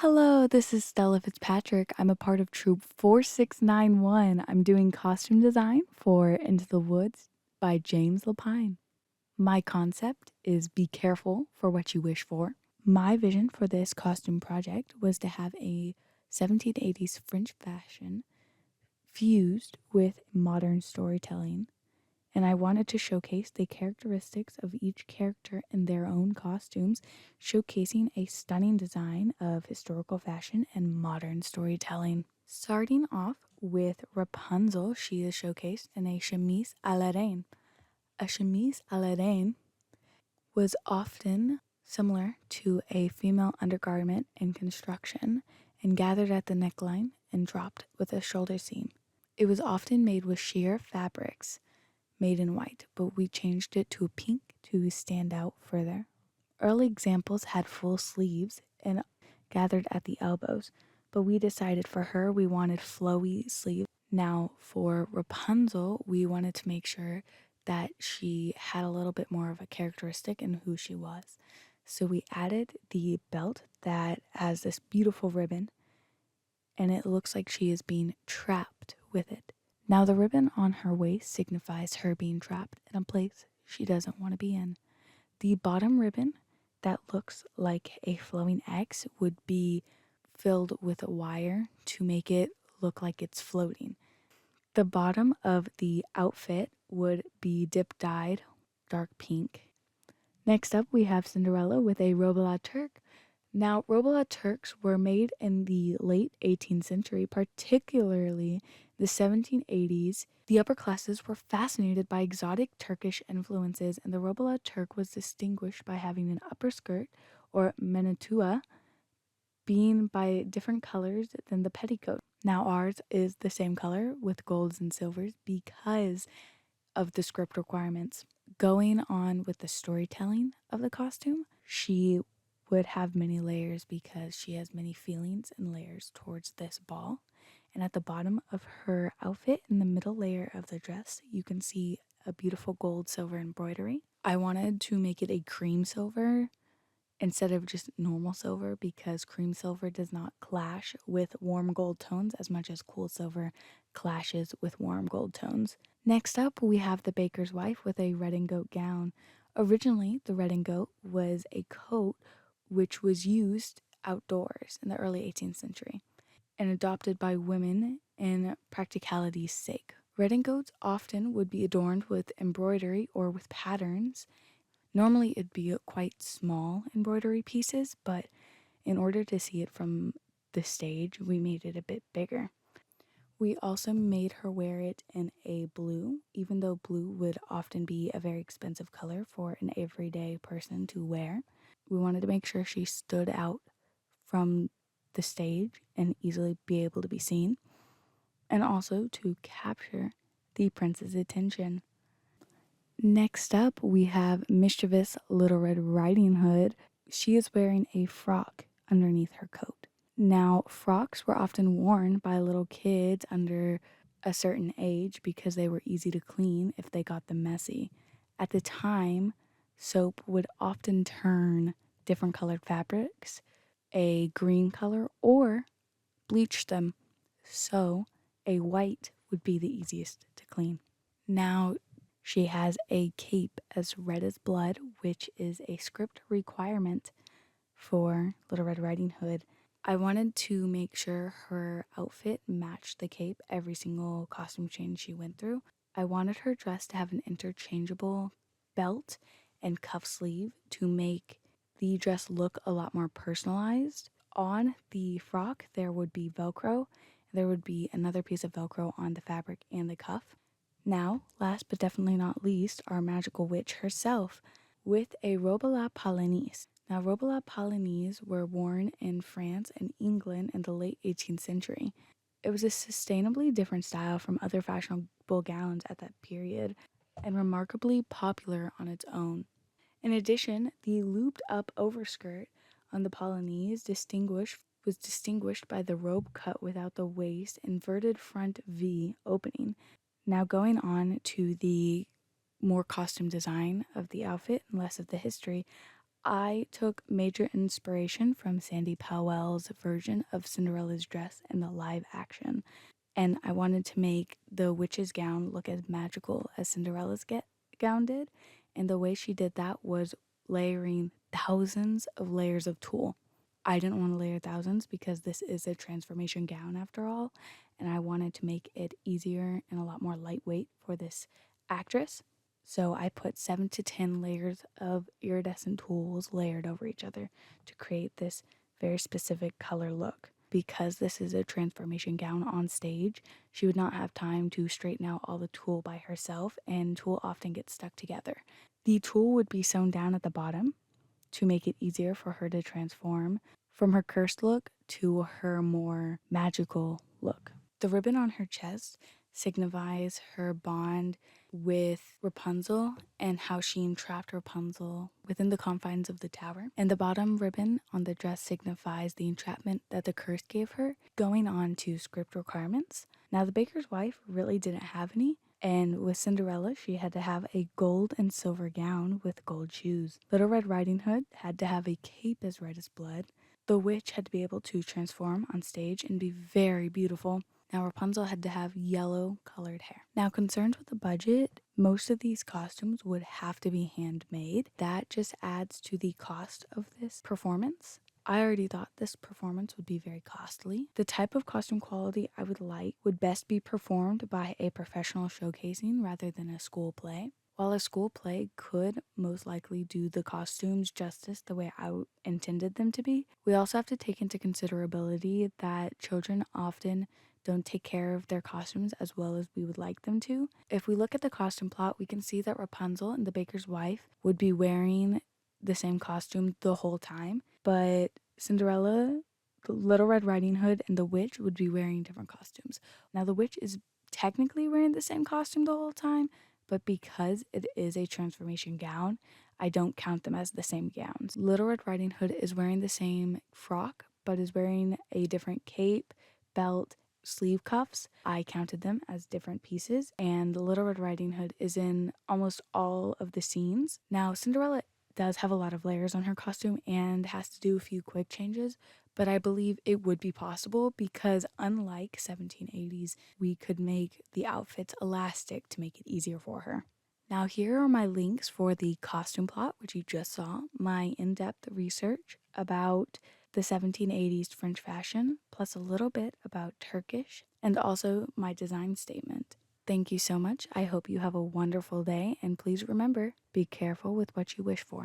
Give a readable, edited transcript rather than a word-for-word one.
Hello, this is Stella Fitzpatrick. I'm a part of Troop 4691. I'm doing costume design for Into the Woods by James Lapine. My concept is be careful for what you wish for. My vision for this costume project was to have a 1780s French fashion fused with modern storytelling, and I wanted to showcase the characteristics of each character in their own costumes, showcasing a stunning design of historical fashion and modern storytelling. Starting off with Rapunzel, she is showcased in a chemise à la reine. A chemise à la reine was often similar to a female undergarment in construction and gathered at the neckline and dropped with a shoulder seam. It was often made with sheer fabrics made in white, but we changed it to a pink to stand out further. Early examples had full sleeves and gathered at the elbows, but we decided for her we wanted flowy sleeves. Now for Rapunzel, we wanted to make sure that she had a little bit more of a characteristic in who she was. So we added the belt that has this beautiful ribbon, and it looks like she is being trapped with it. Now, the ribbon on her waist signifies her being trapped in a place she doesn't want to be in. The bottom ribbon that looks like a flowing X would be filled with a wire to make it look like it's floating. The bottom of the outfit would be dip dyed dark pink. Next up, we have Cinderella with a robe a la Turque. Now, robe a la Turques were made in the late 18th century, particularly the 1780s. The upper classes were fascinated by exotic Turkish influences, and the robe a la Turque was distinguished by having an upper skirt, or menetua, being by different colors than the petticoat. Now, ours is the same color with golds and silvers because of the script requirements. Going on with the storytelling of the costume, she would have many layers because she has many feelings and layers towards this ball. And at the bottom of her outfit, in the middle layer of the dress, you can see a beautiful gold silver embroidery. I wanted to make it a cream silver instead of just normal silver because cream silver does not clash with warm gold tones as much as cool silver clashes with warm gold tones. Next up, we have the baker's wife with a red and goat gown. Originally, the red and goat was a coat which was used outdoors in the early 18th century and adopted by women in practicality's sake. Red and goats often would be adorned with embroidery or with patterns. Normally, it'd be quite small embroidery pieces, but in order to see it from the stage, we made it a bit bigger. We also made her wear it in a blue, even though blue would often be a very expensive color for an everyday person to wear. We wanted to make sure she stood out from the stage and easily be able to be seen, and also to capture the prince's attention. Next up, we have mischievous Little Red Riding Hood. She is wearing a frock underneath her coat. Now, frocks were often worn by little kids under a certain age because they were easy to clean if they got them messy. At the time, soap would often turn different colored fabrics a green color or bleach them, so a white would be the easiest to clean. Now, she has a cape as red as blood, which is a script requirement for Little Red Riding Hood. I wanted to make sure her outfit matched the cape every single costume change she went through. I wanted her dress to have an interchangeable belt and cuff sleeve to make the dress look a lot more personalized. On the frock, there would be Velcro. There would be another piece of Velcro on the fabric and the cuff. Now, last but definitely not least, our magical witch herself with a robe à la Polonaise. Now, robe à la Polonaise were worn in France and England in the late 18th century. It was a sustainably different style from other fashionable gowns at that period and remarkably popular on its own. In addition, the looped up overskirt on the Polonaise was distinguished by the robe cut without the waist, inverted front V opening. Now going on to the more costume design of the outfit and less of the history, I took major inspiration from Sandy Powell's version of Cinderella's dress in the live action, and I wanted to make the witch's gown look as magical as Cinderella's gown did, and the way she did that was layering thousands of layers of tulle. I didn't want to layer thousands because this is a transformation gown after all, and I wanted to make it easier and a lot more lightweight for this actress. So I put 7 to 10 layers of iridescent tools layered over each other to create this very specific color look. Because this is a transformation gown on stage, she would not have time to straighten out all the tulle by herself, and tulle often gets stuck together. The tulle would be sewn down at the bottom to make it easier for her to transform from her cursed look to her more magical look. The ribbon on her chest signifies her bond with Rapunzel and how she entrapped Rapunzel within the confines of the tower. And the bottom ribbon on the dress signifies the entrapment that the curse gave her, going on to script requirements. Now, the baker's wife really didn't have any, and with Cinderella, she had to have a gold and silver gown with gold shoes. Little Red Riding Hood had to have a cape as red as blood. The witch had to be able to transform on stage and be very beautiful. Now, Rapunzel had to have yellow colored hair. Now, concerned with the budget, most of these costumes would have to be handmade. That just adds to the cost of this performance. I already thought this performance would be very costly. The type of costume quality I would like would best be performed by a professional showcasing rather than a school play. While a school play could most likely do the costumes justice the way I intended them to be, we also have to take into considerability that children often don't take care of their costumes as well as we would like them to. If we look at the costume plot, we can see that Rapunzel and the baker's wife would be wearing the same costume the whole time, but Cinderella, the Little Red Riding Hood, and the witch would be wearing different costumes. Now, the witch is technically wearing the same costume the whole time, but because it is a transformation gown, I don't count them as the same gowns. Little Red Riding Hood is wearing the same frock, but is wearing a different cape, belt, sleeve cuffs. I counted them as different pieces, and Little Red Riding Hood is in almost all of the scenes. Now, Cinderella does have a lot of layers on her costume and has to do a few quick changes, but I believe it would be possible because unlike 1780s, we could make the outfits elastic to make it easier for her. Now here are my links for the costume plot, which you just saw, my in-depth research about the 1780s French fashion, plus a little bit about Turkish, and also my design statement. Thank you so much. I hope you have a wonderful day, and please remember, be careful with what you wish for.